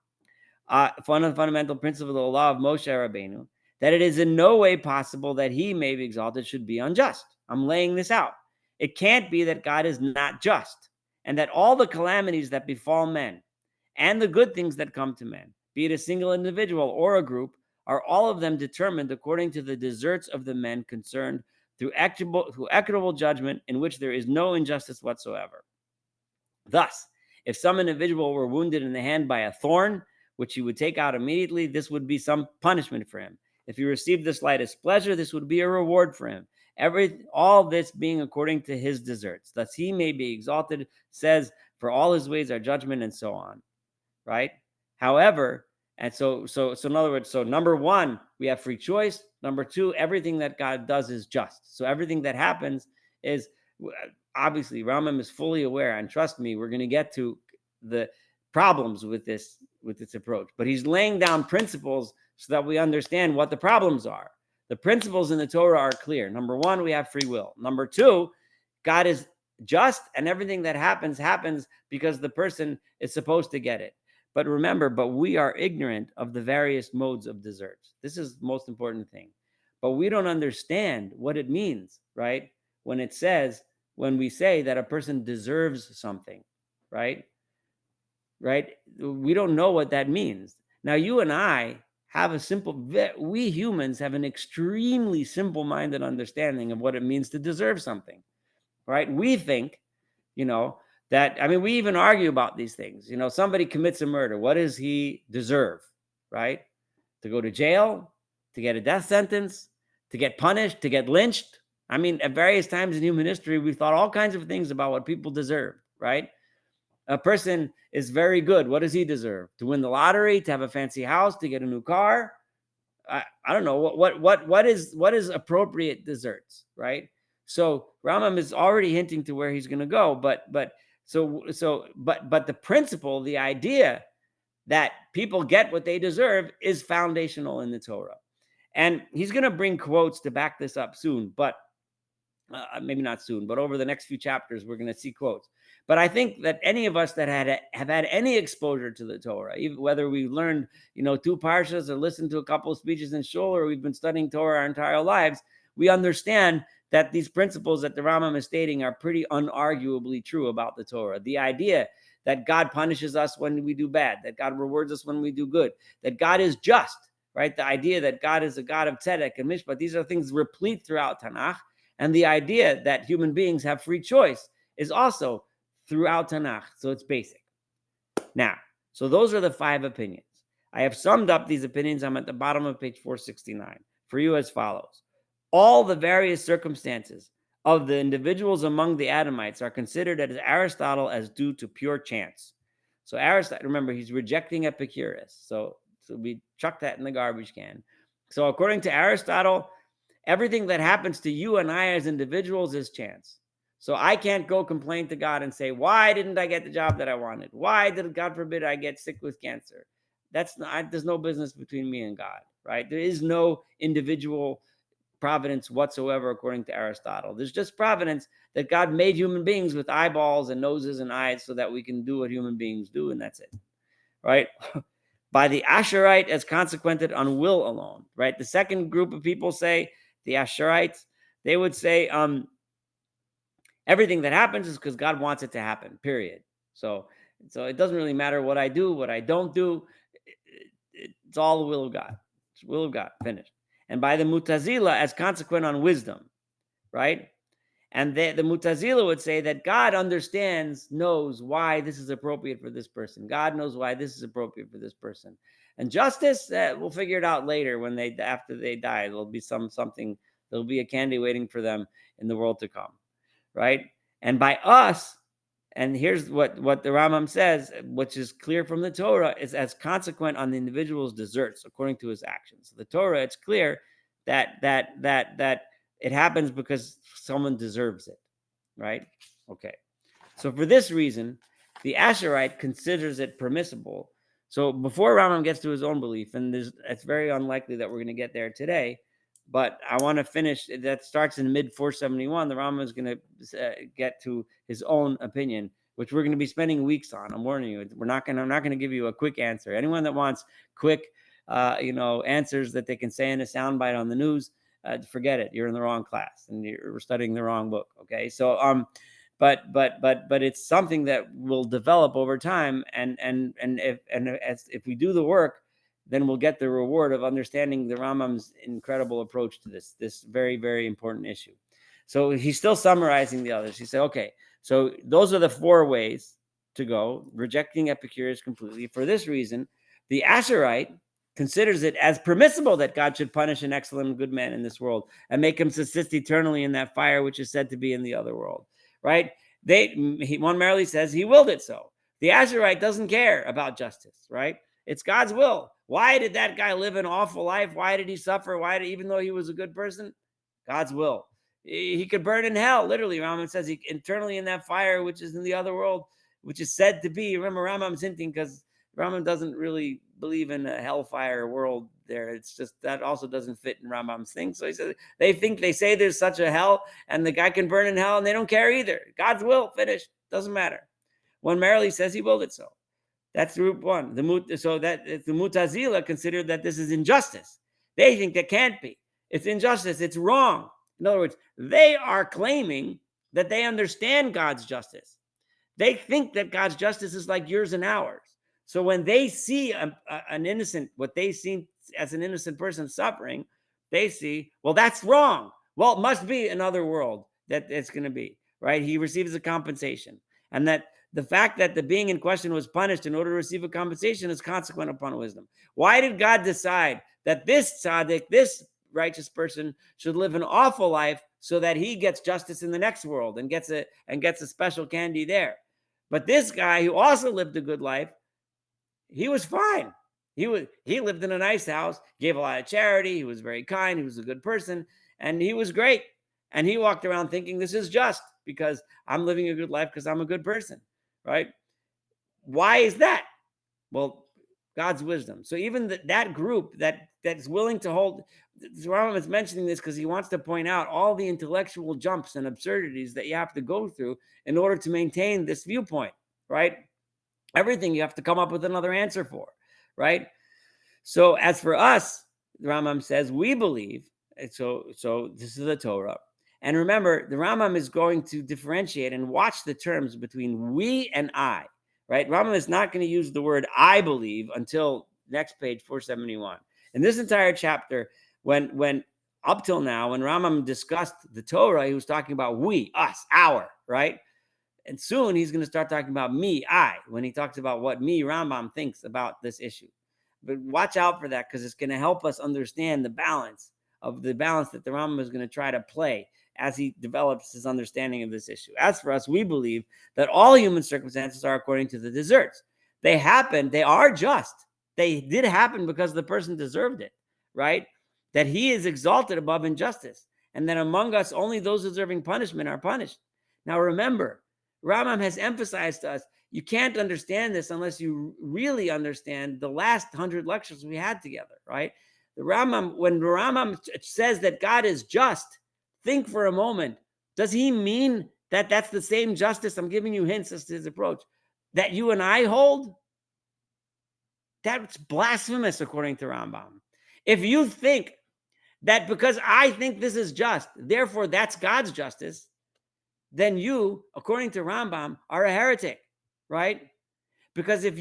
Speaker 1: one of the fundamental principles of the law of Moshe Rabbeinu, that it is in no way possible that he may be exalted should be unjust. I'm laying this out. It can't be that God is not just, and that all the calamities that befall men and the good things that come to men, be it a single individual or a group, are all of them determined according to the deserts of the men concerned through equitable judgment in which there is no injustice whatsoever. Thus, if some individual were wounded in the hand by a thorn,
Speaker 2: which he would take out immediately, this would be some punishment for him. If he received the slightest pleasure, this would be a reward for him. All this being according to his deserts. Thus he may be exalted, says, for all his ways are judgment, and so on. Right? However, and so in other words, so number one, we have free choice. Number two, everything that God does is just. So everything that happens is, obviously, Rambam is fully aware, and trust me, we're going to get to the problems with this approach. But he's laying down principles so that we understand what the problems are. The principles in the Torah are clear. Number one, we have free will. Number two, God is just, and everything that happens because the person is supposed to get it. But remember, we are ignorant of the various modes of desserts. This is the most important thing. But we don't understand what it means, right? When we say that a person deserves something, right? Right? We don't know what that means. Now, you and I have we humans have an extremely simple-minded understanding of what it means to deserve something, right? We think, we even argue about these things. Somebody commits a murder. What does he deserve, right? To go to jail, to get a death sentence, to get punished, to get lynched. At various times in human history, we've thought all kinds of things about what people deserve, right? A person is very good. What does he deserve? To win the lottery, to have a fancy house, to get a new car? I don't know what is appropriate desserts, right? So Rambam is already hinting to where he's going to go, but the principle, the idea that people get what they deserve is foundational in the Torah, and he's going to bring quotes to back this up soon, but maybe not soon, but over the next few chapters, we're going to see quotes. But I think that any of us that have had any exposure to the Torah, even whether we've learned, 2 parshas or listened to a couple of speeches in shul, or we've been studying Torah our entire lives, we understand that these principles that the Rambam is stating are pretty unarguably true about the Torah. The idea that God punishes us when we do bad, that God rewards us when we do good, that God is just, right? The idea that God is a God of tzedek and mishpat, these are things replete throughout Tanakh. And the idea that human beings have free choice is also throughout Tanakh. So it's basic. Now, so those are the 5 opinions. I have summed up these opinions. I'm at the bottom of page 469 for you as follows. All the various circumstances of the individuals among the Adamites are considered as Aristotle as due to pure chance. So Aristotle, remember, he's rejecting Epicurus. So we chuck that in the garbage can. So according to Aristotle, everything that happens to you and I as individuals is chance. So I can't go complain to God and say, why didn't I get the job that I wanted? Why did, God forbid, I get sick with cancer? There's no business between me and God, right? There is no individual providence whatsoever, according to Aristotle. There's just providence that God made human beings with eyeballs and noses and eyes so that we can do what human beings do, and that's it, right? By the Asherite as consequented on will alone, right? The second group of people say, the Asherites, they would say everything that happens is because God wants it to happen, period. So it doesn't really matter what I do, what I don't do. It's all the will of God. It's the will of God, finished. And by the Mutazila as consequent on wisdom, right? And the Mutazila would say that God knows why this is appropriate for this person. God knows why this is appropriate for this person. And justice, we'll figure it out later after they die. There'll be something. There'll be a candy waiting for them in the world to come, right? And by us, and here's what the Rambam says, which is clear from the Torah, is as consequent on the individual's deserts according to his actions. The Torah, it's clear that it happens because someone deserves it, right? Okay. So for this reason, the Asherite considers it permissible. So before Rambam gets to his own belief, and it's very unlikely that we're going to get there today, but I want to finish. That starts in mid 471. The Rambam is going to get to his own opinion, which we're going to be spending weeks on. I'm warning you. I'm not going to give you a quick answer. Anyone that wants quick, answers that they can say in a soundbite on the news, forget it. You're in the wrong class and you're studying the wrong book. Okay, so but it's something that will develop over time, and if we do the work, then we'll get the reward of understanding the Rambam's incredible approach to this very, very important issue. So he's still summarizing the others. He said, okay, so those are the 4 ways to go, rejecting Epicurus completely. For this reason, The Asherite considers it as permissible that God should punish an excellent and good man in this world and make him subsist eternally in that fire which is said to be in the other world, right? One merely says he willed it so. The Asherite doesn't care about justice, right? It's God's will. Why did that guy live an awful life? Why did he suffer? Even though he was a good person? God's will. He could burn in hell, literally. Rambam says he internally in that fire which is in the other world, which is said to be. Remember, Rambam's hinting because Rambam doesn't really believe in a hellfire world there. It's just that also doesn't fit in Rambam's thing. So he says they say there's such a hell and the guy can burn in hell and they don't care either. God's will, finished. Doesn't matter. One merely says he willed it so. That's group one. The Mutazila consider that this is injustice. They think that can't be. It's injustice. It's wrong. In other words, they are claiming that they understand God's justice. They think that God's justice is like yours and ours. So when they see an innocent, what they see as an innocent person suffering, they see, well, that's wrong. Well, it must be another world that it's going to be, right? He receives a compensation. And that the fact that the being in question was punished in order to receive a compensation is consequent upon wisdom. Why did God decide that this tzaddik, this righteous person, should live an awful life so that he gets justice in the next world and gets a special candy there? But this guy who also lived a good life, he was fine. He lived in a nice house, gave a lot of charity. He was very kind. He was a good person, and he was great. And he walked around thinking this is just because I'm living a good life because I'm a good person, right? Why is that? Well, God's wisdom. So even that group that's willing to hold, Rambam is mentioning this because he wants to point out all the intellectual jumps and absurdities that you have to go through in order to maintain this viewpoint, right? Everything you have to come up with another answer for, right? So as for us, the Rambam says, we believe, so this is the Torah. And remember, the Rambam is going to differentiate and watch the terms between we and I, right? Rambam is not going to use the word I believe until next page, 471. In this entire chapter, when up till now, when Rambam discussed the Torah, he was talking about we, us, our, right? And soon he's going to start talking about me, I, when he talks about what me, Rambam, thinks about this issue. But watch out for that because it's going to help us understand the balance that the Rambam is going to try to play as he develops his understanding of this issue. As for us, we believe that all human circumstances are according to the deserts. They happen, they are just. They did happen because the person deserved it, right? That he is exalted above injustice. And that among us, only those deserving punishment are punished. Now remember, Rambam has emphasized to us, you can't understand this unless you really understand the last 100 lectures we had together, right? When the Rambam says that God is just, think for a moment, does he mean that that's the same justice? I'm giving you hints as to his approach that you and I hold. That's blasphemous according to Rambam. If you think that because I think this is just, therefore that's God's justice, then you, according to Rambam, are a heretic, right? Because if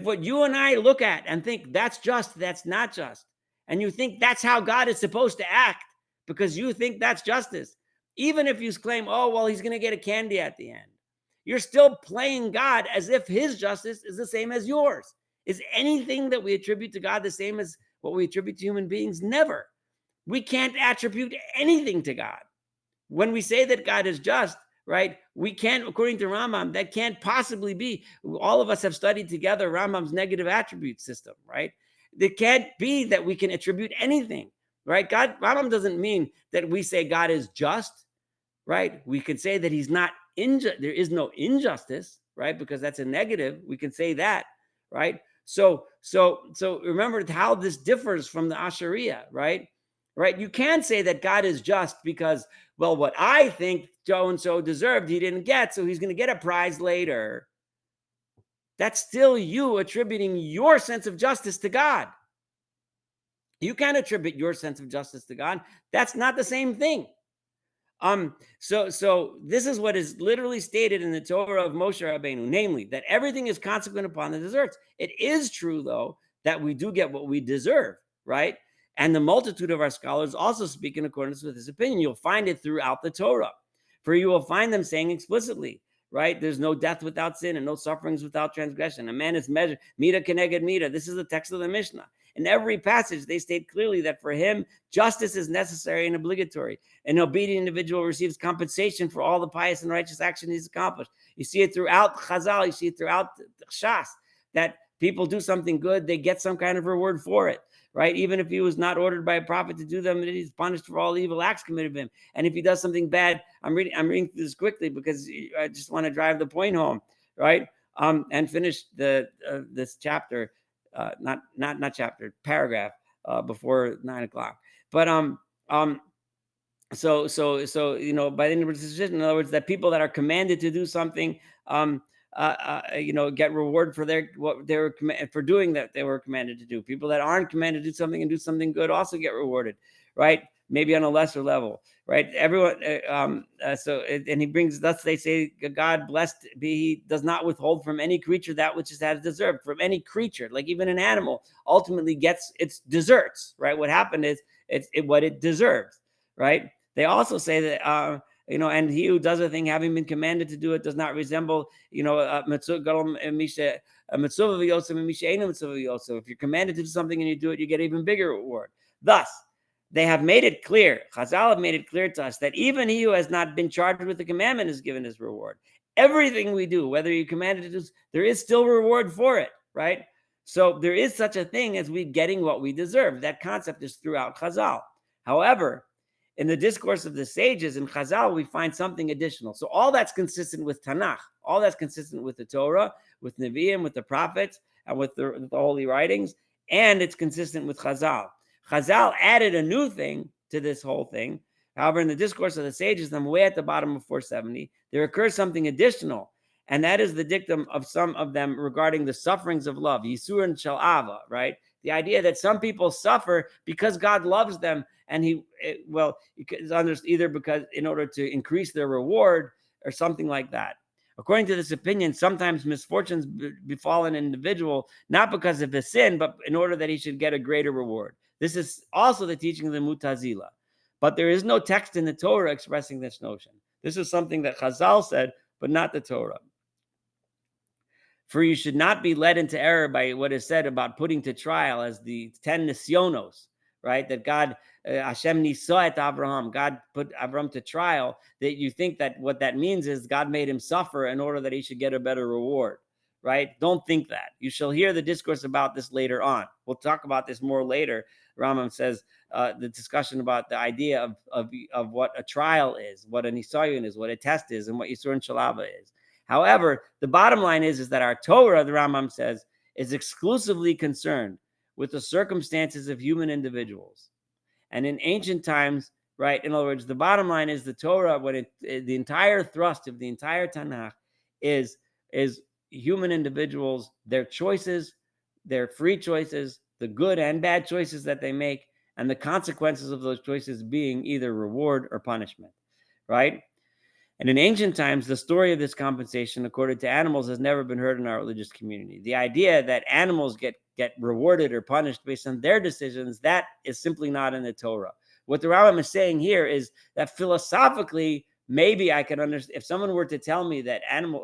Speaker 2: what you and I look at and think that's just, that's not just, and you think that's how God is supposed to act because you think that's justice, even if you claim, oh, well, he's going to get a candy at the end, you're still playing God as if his justice is the same as yours. Is anything that we attribute to God the same as what we attribute to human beings? Never. We can't attribute anything to God. When we say that God is just, right, we can't, according to Rambam, that can't possibly be. All of us have studied together Rambam's negative attribute system, right? It can't be that we can attribute anything, right? Rambam doesn't mean that we say God is just, right? We could say that he's not there is no injustice, right? Because that's a negative. We can say that, right? So remember how this differs from the Ashariya, right? Right? You can say that God is just because, well, what I think so-and-so deserved, he didn't get, so he's going to get a prize later. That's still you attributing your sense of justice to God. You can't attribute your sense of justice to God. That's not the same thing. So this is what is literally stated in the Torah of Moshe Rabbeinu, namely that everything is consequent upon the deserts. It is true, though, that we do get what we deserve, right? And the multitude of our scholars also speak in accordance with this opinion. You'll find it throughout the Torah. For you will find them saying explicitly, right? There's no death without sin and no sufferings without transgression. A man is measured, mita keneged mita. This is the text of the Mishnah. In every passage, they state clearly that for him, justice is necessary and obligatory. An obedient individual receives compensation for all the pious and righteous action he's accomplished. You see it throughout Chazal, you see it throughout Shas, that people do something good, they get some kind of reward for it, right? Even if he was not ordered by a prophet to do them, he's punished for all evil acts committed of him. And if he does something bad, I'm reading this quickly because I just want to drive the point home, right? And finish this chapter, not chapter, paragraph before 9 o'clock. But so by the end of the decision, in other words, that people that are commanded to do something, get reward for what they were for doing that they were commanded to do. People that aren't commanded to do something and do something good also get rewarded, right? Maybe on a lesser level, right? Everyone. And he brings. Thus they say, God blessed be He does not withhold from any creature that which it has deserved. From any creature, like even an animal, ultimately gets its deserts, right? What happened is it's what it deserves, right? They also say that and he who does a thing having been commanded to do it does not resemble, if you're commanded to do something and you do it, you get even bigger reward. Thus, they have made it clear, Chazal have made it clear to us that even he who has not been charged with the commandment is given his reward. Everything we do, whether you're commanded to do, there is still reward for it, right? So there is such a thing as we getting what we deserve. That concept is throughout Chazal. However, in the discourse of the sages in Chazal, we find something additional. So all that's consistent with Tanakh, all that's consistent with the Torah, with Nevi'im, with the prophets, and with the holy writings, and it's consistent with Chazal. Chazal added a new thing to this whole thing. However, in the discourse of the sages, I'm way at the bottom of 470, there occurs something additional, and that is the dictum of some of them regarding the sufferings of love, Yisur and Shalava, right? The idea that some people suffer because God loves them, and either because in order to increase their reward or something like that. According to this opinion, sometimes misfortunes befall an individual not because of his sin, but in order that he should get a greater reward. This is also the teaching of the Mutazila. But there is no text in the Torah expressing this notion. This is something that Chazal said, but not the Torah. For you should not be led into error by what is said about putting to trial as the 10 nisyonos, right? That God, Hashem nisa et Abraham, God put Abraham to trial, that you think that what that means is God made him suffer in order that he should get a better reward, right? Don't think that. You shall hear the discourse about this later on. We'll talk about this more later. Rambam says the discussion about the idea of what a trial is, what a nisayon is, what a test is, and what Yisur and Shalava is. However, the bottom line is that our Torah, the Rambam says, is exclusively concerned with the circumstances of human individuals. And in ancient times, right, in other words, the bottom line is the Torah, the entire thrust of the entire Tanakh is human individuals, their choices, their free choices, the good and bad choices that they make, and the consequences of those choices being either reward or punishment, right? And in ancient times, the story of this compensation accorded to animals has never been heard in our religious community. The idea that animals get rewarded or punished based on their decisions, that is simply not in the Torah. What the Rambam is saying here is that philosophically, maybe I can understand, if someone were to tell me that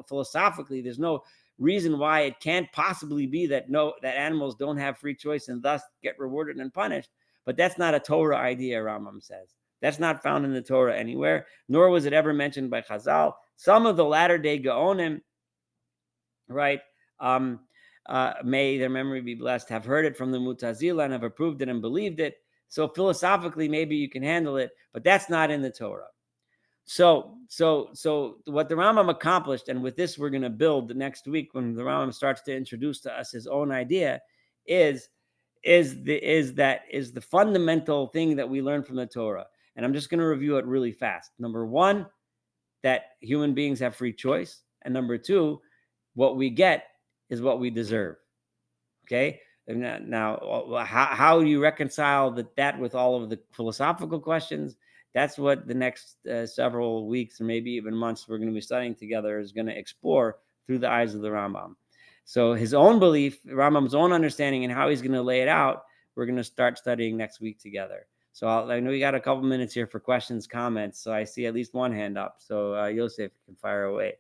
Speaker 2: philosophically, there's no reason why it can't possibly be that animals don't have free choice and thus get rewarded and punished. But that's not a Torah idea, Rambam says. That's not found in the Torah anywhere, nor was it ever mentioned by Chazal. Some of the latter-day Gaonim, right, may their memory be blessed, have heard it from the Mutazila and have approved it and believed it. So philosophically, maybe you can handle it, but that's not in the Torah. So what the Rambam accomplished, and with this we're going to build next week when the Rambam starts to introduce to us his own idea, is the fundamental thing that we learn from the Torah. And I'm just going to review it really fast. Number one, that human beings have free choice. And number two, what we get is what we deserve. Okay? Now, how do you reconcile that with all of the philosophical questions? That's what the next several weeks or maybe even months we're going to be studying together is going to explore through the eyes of the Rambam. So his own belief, Rambam's own understanding, and how he's going to lay it out, we're going to start studying next week together. So I know we got a couple minutes here for questions, comments. So I see at least one hand up. So Yosef, you can fire away.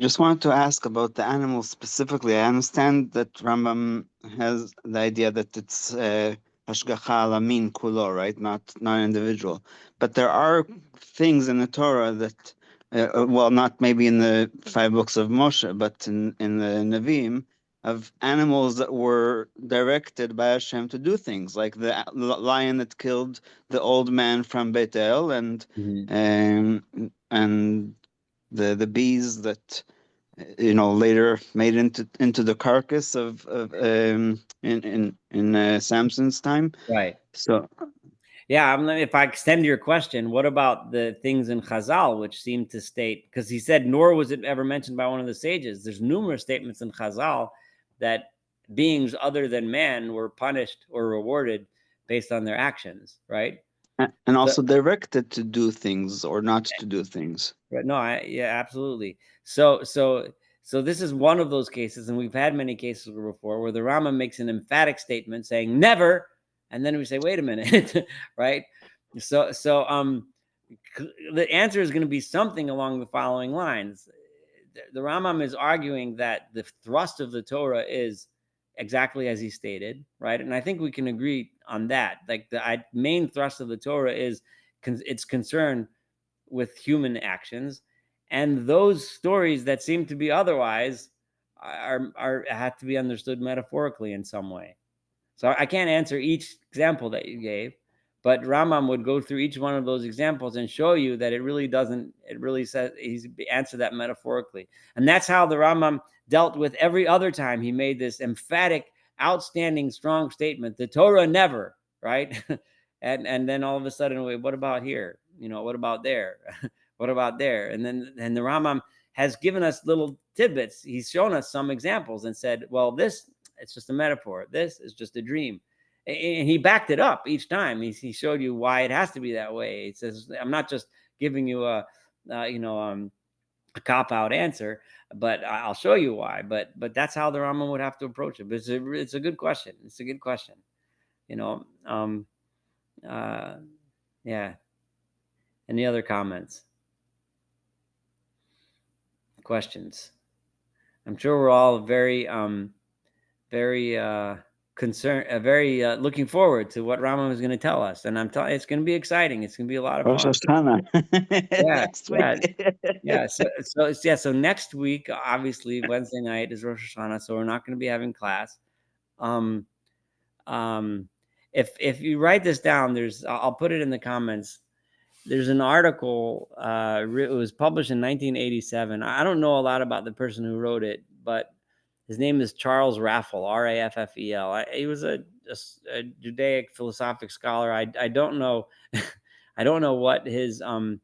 Speaker 3: just wanted to ask about the animals specifically. I understand that Rambam has the idea that it's hashgacha alamin kulo, right? Not individual. But there are things in the Torah that, well, not maybe in the 5 books of Moshe, but in the Nevi'im, of animals that were directed by Hashem to do things, like the lion that killed the old man from Beit El, and the bees that later made into the carcass of in Samson's time.
Speaker 2: Right.
Speaker 3: So
Speaker 2: Yeah, if I extend your question, what about the things in Chazal which seem to state, because he said, nor was it ever mentioned by one of the sages. There's numerous statements in Chazal that beings other than man were punished or rewarded based on their actions, right?
Speaker 3: and also directed to do things or not to do things.
Speaker 2: Right. No, yeah, absolutely. So this is one of those cases, and we've had many cases before where the Rama makes an emphatic statement saying never, and then we say, wait a minute, right? So the answer is going to be something along the following lines. The Rambam is arguing that the thrust of the Torah is exactly as he stated, right? And I think we can agree on that. Like the main thrust of the Torah is its concern with human actions, and those stories that seem to be otherwise are have to be understood metaphorically in some way. So I can't answer each example that you gave, but Rambam would go through each one of those examples and show you that it really doesn't. It really says he's answered that metaphorically, and that's how the Rambam dealt with every other time he made this emphatic, outstanding, strong statement: the Torah never, right? and then all of a sudden, wait, what about here? What about there? What about there? And the Rambam has given us little tidbits. He's shown us some examples and said, well, this, it's just a metaphor. This is just a dream. And he backed it up each time. He showed you why it has to be that way. He says, I'm not just giving you a cop-out answer, but I'll show you why. But that's how the Rambam would have to approach it. But it's a good question. It's a good question. Yeah. Any other comments? Questions? I'm sure we're all very concerned, very looking forward to what Rambam is going to tell us. And I'm telling you, it's going to be exciting. It's going to be a lot of
Speaker 3: Rosh
Speaker 2: fun.
Speaker 3: Hashanah next
Speaker 2: week.
Speaker 3: Yeah.
Speaker 2: So next week, obviously Wednesday night is Rosh Hashanah, so we're not going to be having class. If you write this down, I'll put it in the comments. There's an article. It was published in 1987. I don't know a lot about the person who wrote it, but his name is Charles Raffel, Raffel. He was a Judaic philosophic scholar. I don't know. I don't know what his what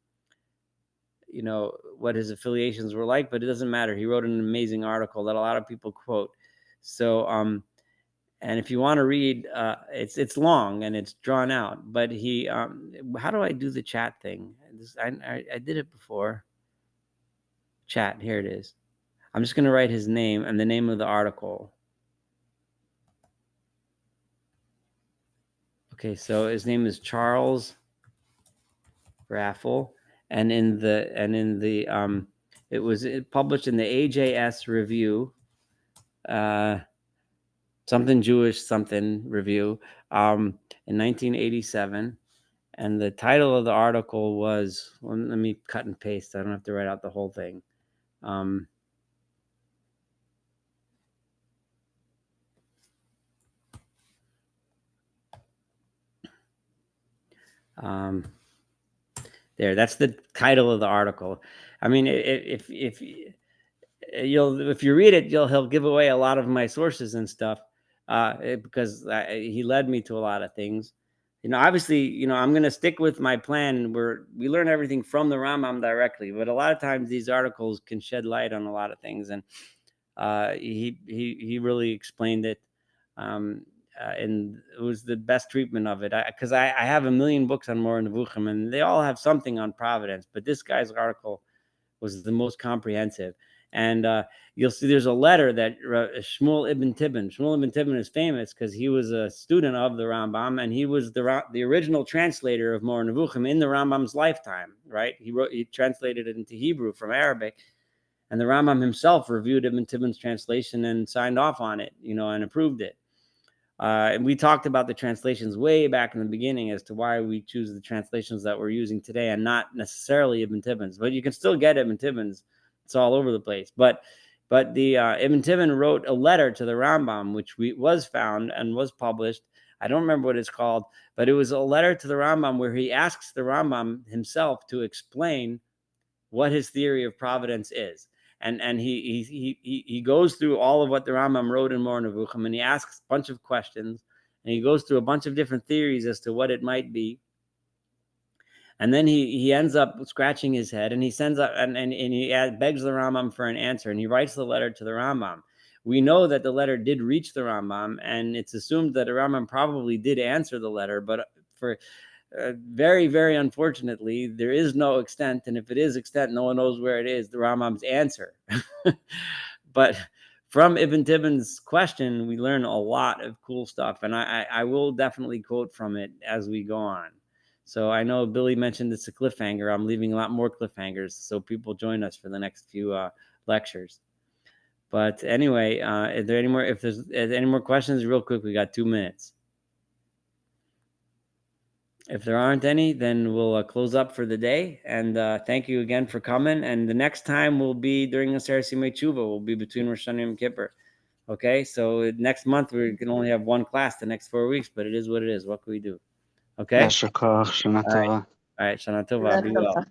Speaker 2: his affiliations were like, but it doesn't matter. He wrote an amazing article that a lot of people quote. So and if you want to read, it's long and it's drawn out. But he, how do I do the chat thing? I did it before. Chat, here it is. I'm just going to write his name and the name of the article. Okay, so his name is Charles Raffel, and it was published in the AJS Review. Something Jewish, something review, in 1987. And the title of the article was, well, let me cut and paste. I don't have to write out the whole thing. There, that's the title of the article. I mean, if you read it, he'll give away a lot of my sources and stuff, because he led me to a lot of things. Obviously, I'm going to stick with my plan where we learn everything from the Rambam directly, but a lot of times these articles can shed light on a lot of things, and he really explained it, and it was the best treatment of it. Because I have a million books on Moreh Nevuchim, and they all have something on providence, but this guy's article was the most comprehensive. And you'll see there's a letter that Shmuel ibn Tibbon is famous because he was a student of the Rambam, and he was the original translator of Moreh Nevuchim in the Rambam's lifetime, right? He translated it into Hebrew from Arabic. And the Rambam himself reviewed Ibn Tibbon's translation and signed off on it, and approved it. And we talked about the translations way back in the beginning as to why we choose the translations that we're using today and not necessarily Ibn Tibbon's. But you can still get Ibn Tibbon's. It's all over the place. But the Ibn Tibbon wrote a letter to the Rambam, which was found and was published. I don't remember what it's called, but it was a letter to the Rambam where he asks the Rambam himself to explain what his theory of providence is. And he goes through all of what the Rambam wrote in Moreh Nevuchim, and he asks a bunch of questions, and he goes through a bunch of different theories as to what it might be. And then he ends up scratching his head, and he sends up and he begs the Rambam for an answer, and he writes the letter to the Rambam. We know that the letter did reach the Rambam, and it's assumed that the Rambam probably did answer the letter, but for very, very unfortunately, there is no extent, and if it is extent, no one knows where it is, the Rambam's answer. But from Ibn Tibbon's question, we learn a lot of cool stuff, and I will definitely quote from it as we go on. So I know Billy mentioned it's a cliffhanger. I'm leaving a lot more cliffhangers, so people join us for the next few lectures. But anyway, is there any more? If there's any more questions, real quick, we got 2 minutes. If there aren't any, then we'll close up for the day. And thank you again for coming. And the next time will be during the Aseret Simei Tshuva. Will be between Rosh Hashanah and Yom Kippur. Okay, so next month we can only have one class the next 4 weeks, but it is what it is. What can we do? Okay.
Speaker 3: Shana Tova.
Speaker 2: All right, Shana Tova. Be well.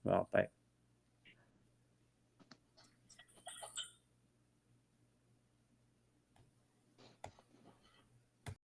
Speaker 2: Well, bye.